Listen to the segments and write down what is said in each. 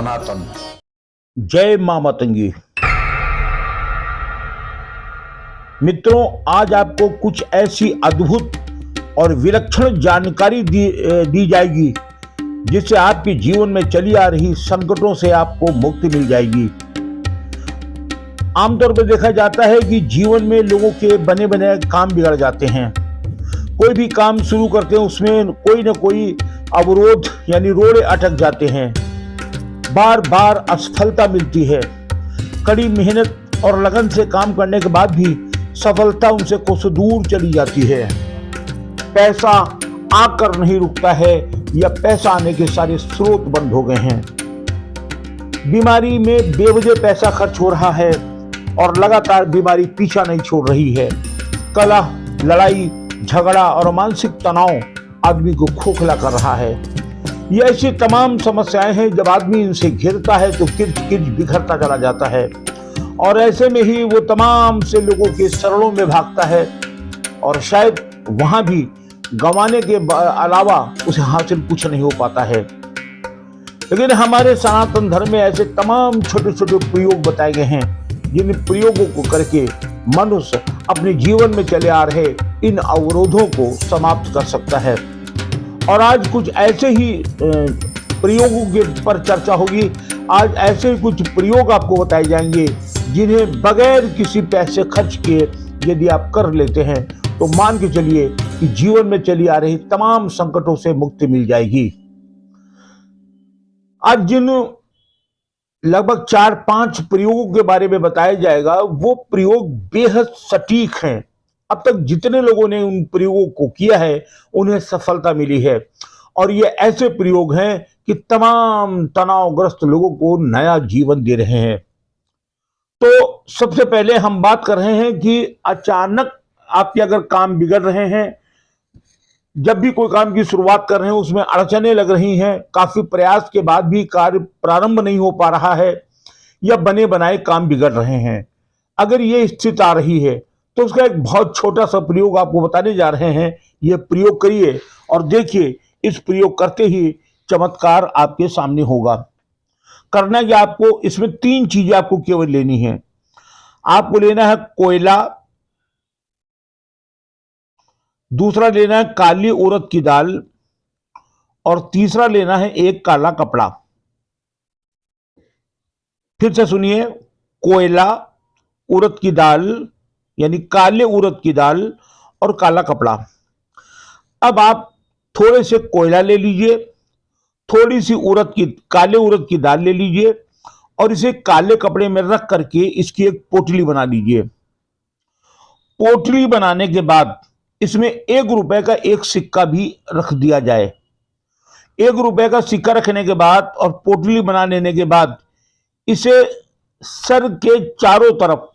सनातन। जय मां मतंगी। मित्रों, आज आपको कुछ ऐसी अद्भुत और विलक्षण जानकारी दी जाएगी जिससे आपके जीवन में चली आ रही संकटों से आपको मुक्ति मिल जाएगी। आमतौर पर देखा जाता है कि जीवन में लोगों के बने बने काम बिगड़ जाते हैं। कोई भी काम शुरू करते हैं उसमें कोई ना कोई अवरोध यानी रोड़े अटक जाते हैं। बार बार असफलता मिलती है। कड़ी मेहनत और लगन से काम करने के बाद भी सफलता उनसे कुछ दूर चली जाती है। पैसा आकर नहीं रुकता है या पैसा आने के सारे स्रोत बंद हो गए हैं। बीमारी में बेवजह पैसा खर्च हो रहा है और लगातार बीमारी पीछा नहीं छोड़ रही है। कलह, लड़ाई, झगड़ा और मानसिक तनाव आदमी को खोखला कर रहा है। ये ऐसी तमाम समस्याएं हैं, जब आदमी इनसे घिरता है तो किच किच बिखरता चला जाता है और ऐसे में ही वो तमाम से लोगों के शरणों में भागता है और शायद वहां भी गंवाने के अलावा उसे हासिल कुछ नहीं हो पाता है। लेकिन हमारे सनातन धर्म में ऐसे तमाम छोटे छोटे प्रयोग बताए गए हैं जिन प्रयोगों को करके मनुष्य अपने जीवन में चले आ रहे इन अवरोधों को समाप्त कर सकता है। और आज कुछ ऐसे ही प्रयोगों के पर चर्चा होगी। आज ऐसे ही कुछ प्रयोग आपको बताए जाएंगे जिन्हें बगैर किसी पैसे खर्च किए यदि आप कर लेते हैं तो मान के चलिए कि जीवन में चली आ रही तमाम संकटों से मुक्ति मिल जाएगी। आज जिन लगभग 4-5 प्रयोगों के बारे में बताया जाएगा वो प्रयोग बेहद सटीक हैं। अब तक जितने लोगों ने उन प्रयोगों को किया है उन्हें सफलता मिली है और ये ऐसे प्रयोग हैं कि तमाम तनावग्रस्त लोगों को नया जीवन दे रहे हैं। तो सबसे पहले हम बात कर रहे हैं कि अचानक आपके अगर काम बिगड़ रहे हैं, जब भी कोई काम की शुरुआत कर रहे हैं उसमें अड़चनें लग रही हैं, काफी प्रयास के बाद भी कार्य प्रारंभ नहीं हो पा रहा है या बने बनाए काम बिगड़ रहे हैं, अगर ये स्थिति आ रही है तो उसका एक बहुत छोटा सा प्रयोग आपको बताने जा रहे हैं। ये प्रयोग करिए और देखिए, इस प्रयोग करते ही चमत्कार आपके सामने होगा। करना क्या आपको, इसमें 3 चीजें आपको केवल लेनी है। आपको लेना है कोयला, दूसरा लेना है काली उड़द की दाल और तीसरा लेना है एक काला कपड़ा। फिर से सुनिए, कोयला, उड़द की दाल यानी काले उड़द की दाल और काला कपड़ा। अब आप थोड़े से कोयला ले लीजिए, थोड़ी सी काले उड़द की दाल ले लीजिए और इसे काले कपड़े में रख करके इसकी एक पोटली बना लीजिए। पोटली बनाने के बाद इसमें 1 रुपए का एक सिक्का भी रख दिया जाए। 1 रुपए का सिक्का रखने के बाद और पोटली बना लेने के बाद इसे सर के चारों तरफ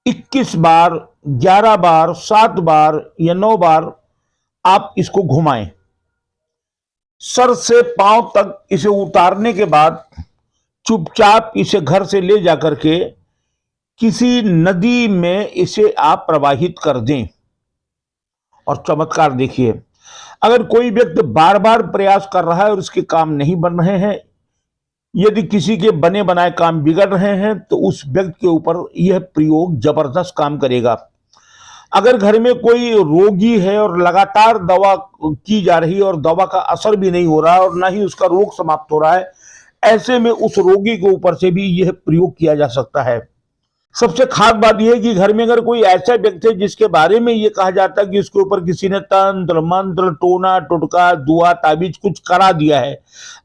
21 बार, 11 बार, 7 बार या 9 बार आप इसको घुमाएं। सर से पांव तक इसे उतारने के बाद चुपचाप इसे घर से ले जाकर के किसी नदी में इसे आप प्रवाहित कर दें और चमत्कार देखिए। अगर कोई व्यक्ति बार बार प्रयास कर रहा है और उसके काम नहीं बन रहे हैं, यदि किसी के बने बनाए काम बिगड़ रहे हैं, तो उस व्यक्ति के ऊपर यह प्रयोग जबरदस्त काम करेगा। अगर घर में कोई रोगी है और लगातार दवा की जा रही है और दवा का असर भी नहीं हो रहा है और ना ही उसका रोग समाप्त हो रहा है, ऐसे में उस रोगी के ऊपर से भी यह प्रयोग किया जा सकता है। सबसे खास बात यह है कि घर में अगर कोई ऐसा व्यक्ति है जिसके बारे में यह कहा जाता है कि उसके ऊपर किसी ने तंत्र मंत्र, टोना टोटका, दुआ ताबीज कुछ करा दिया है,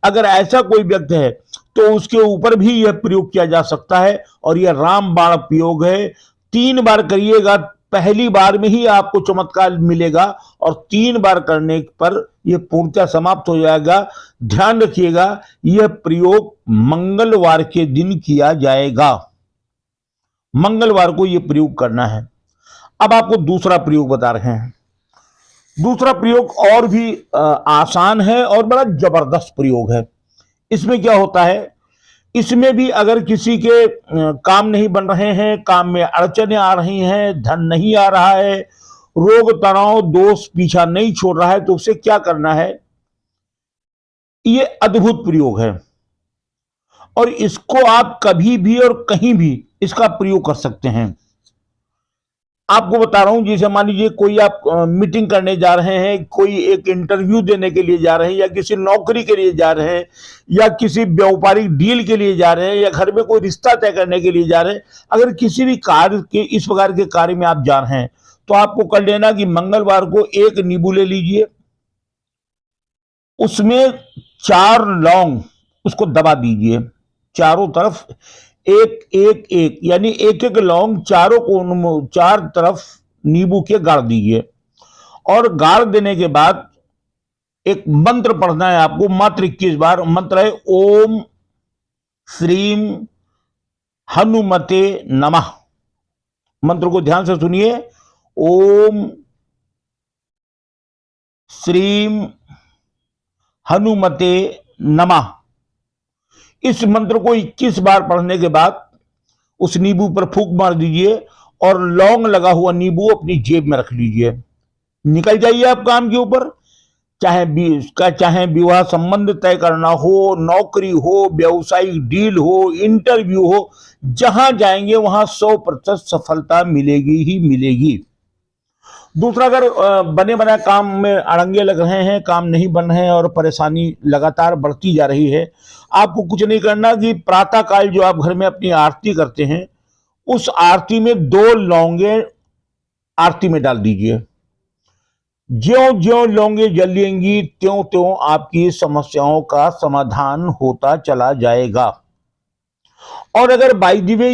अगर ऐसा कोई व्यक्ति है तो उसके ऊपर भी यह प्रयोग किया जा सकता है और यह रामबाण प्रयोग है। 3 बार करिएगा, पहली बार में ही आपको चमत्कार मिलेगा और 3 बार करने पर यह पूर्णतः समाप्त हो जाएगा। ध्यान रखिएगा, यह प्रयोग मंगलवार के दिन किया जाएगा। मंगलवार को यह प्रयोग करना है। अब आपको दूसरा प्रयोग बता रहे हैं। दूसरा प्रयोग और भी आसान है और बड़ा जबरदस्त प्रयोग है। इसमें क्या होता है, इसमें भी अगर किसी के काम नहीं बन रहे हैं, काम में अड़चने आ रही हैं, धन नहीं आ रहा है, रोग तनाव दोष पीछा नहीं छोड़ रहा है, तो उसे क्या करना है। ये अद्भुत प्रयोग है। और इसको आप कभी भी और कहीं भी इसका प्रयोग कर सकते हैं। आपको बता रहा हूं, जैसे मान लीजिए कोई आप मीटिंग करने जा रहे हैं, कोई एक इंटरव्यू देने के लिए जा रहे हैं, या किसी नौकरी के लिए जा रहे हैं, या किसी व्यापारिक डील के लिए जा रहे हैं, या घर में कोई रिश्ता तय करने के लिए जा रहे हैं। अगर किसी भी कार्य के इस प्रकार के कार्य में आप जा रहे हैं तो आपको कर लेना कि मंगलवार को एक नींबू ले लीजिए, उसमें 4 लौंग उसको दबा दीजिए चारों तरफ, एक एक एक, यानी एक एक लौंग चारों कोनों, 4 तरफ नींबू के गाड़ दीजिए। और गाड़ देने के बाद एक मंत्र पढ़ना है आपको, मात्र 21 बार। मंत्र है ओम श्रीम हनुमते नमः। मंत्र को ध्यान से सुनिए, ओम श्रीम हनुमते नमः। इस मंत्र को 21 बार पढ़ने के बाद उस नींबू पर फूंक मार दीजिए और लौंग लगा हुआ नींबू अपनी जेब में रख लीजिए। निकल जाइए आप काम के ऊपर। चाहे विवाह संबंध तय करना हो, नौकरी हो, व्यवसायिक डील हो, इंटरव्यू हो, जहां जाएंगे वहां 100% सफलता मिलेगी ही मिलेगी। दूसरा, अगर बने बनाए काम में अड़ंगे लग रहे हैं, काम नहीं बन रहे हैं और परेशानी लगातार बढ़ती जा रही है, आपको कुछ नहीं करना कि प्रातः काल जो आप घर में अपनी आरती करते हैं, उस आरती में 2 लौंगे आरती में डाल दीजिए। ज्यों ज्यों लौंगे जलेंगी त्यों त्यों आपकी समस्याओं का समाधान होता चला जाएगा। और अगर बाय द वे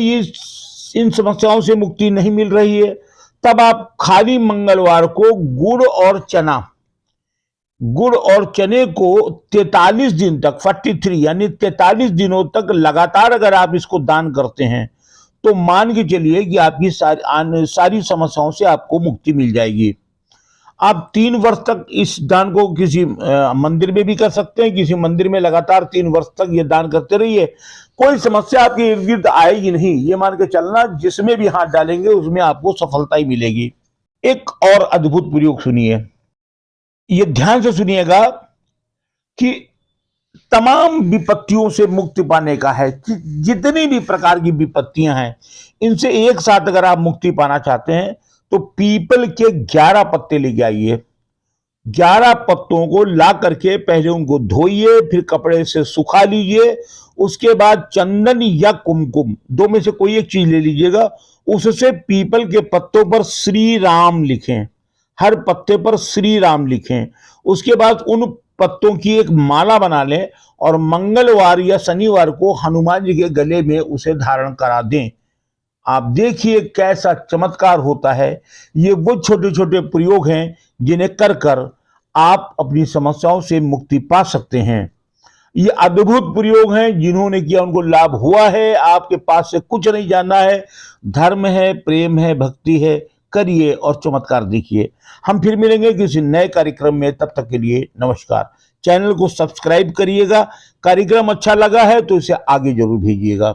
इन समस्याओं से मुक्ति नहीं मिल रही है, तब आप खाली मंगलवार को गुड़ और चने को 43 दिन तक, 43 यानी 43 दिनों तक लगातार अगर आप इसको दान करते हैं तो मान के चलिए कि आपकी सारी समस्याओं से आपको मुक्ति मिल जाएगी। आप 3 वर्ष तक इस दान को किसी मंदिर में भी कर सकते हैं। किसी मंदिर में लगातार 3 वर्ष तक ये दान करते रहिए, कोई समस्या आपके इर्द गिर्द आएगी नहीं। ये मान के चलना, जिसमें भी हाथ डालेंगे उसमें आपको सफलता ही मिलेगी। एक और अद्भुत प्रयोग सुनिए, ये ध्यान से सुनिएगा कि तमाम विपत्तियों से मुक्ति पाने का है। जितनी भी प्रकार की विपत्तियां हैं, इनसे एक साथ अगर आप मुक्ति पाना चाहते हैं तो पीपल के 11 पत्ते लेके आइए। 11 पत्तों को ला करके पहले उनको धोइए, फिर कपड़े से सुखा लीजिए। उसके बाद चंदन या कुमकुम, 2 में से कोई एक चीज ले लीजिएगा। उससे पीपल के पत्तों पर श्री राम लिखें, हर पत्ते पर श्री राम लिखें। उसके बाद उन पत्तों की एक माला बना लें और मंगलवार या शनिवार को हनुमान जी के गले में उसे धारण करा दें। आप देखिए कैसा चमत्कार होता है। ये वो छोटे छोटे प्रयोग हैं जिन्हें कर कर आप अपनी समस्याओं से मुक्ति पा सकते हैं। ये अद्भुत प्रयोग हैं, जिन्होंने किया उनको लाभ हुआ है। आपके पास से कुछ नहीं जानना है, धर्म है, प्रेम है, भक्ति है, करिए और चमत्कार देखिए। हम फिर मिलेंगे किसी नए कार्यक्रम में, तब तक के लिए नमस्कार। चैनल को सब्सक्राइब करिएगा। कार्यक्रम अच्छा लगा है तो इसे आगे जरूर भेजिएगा।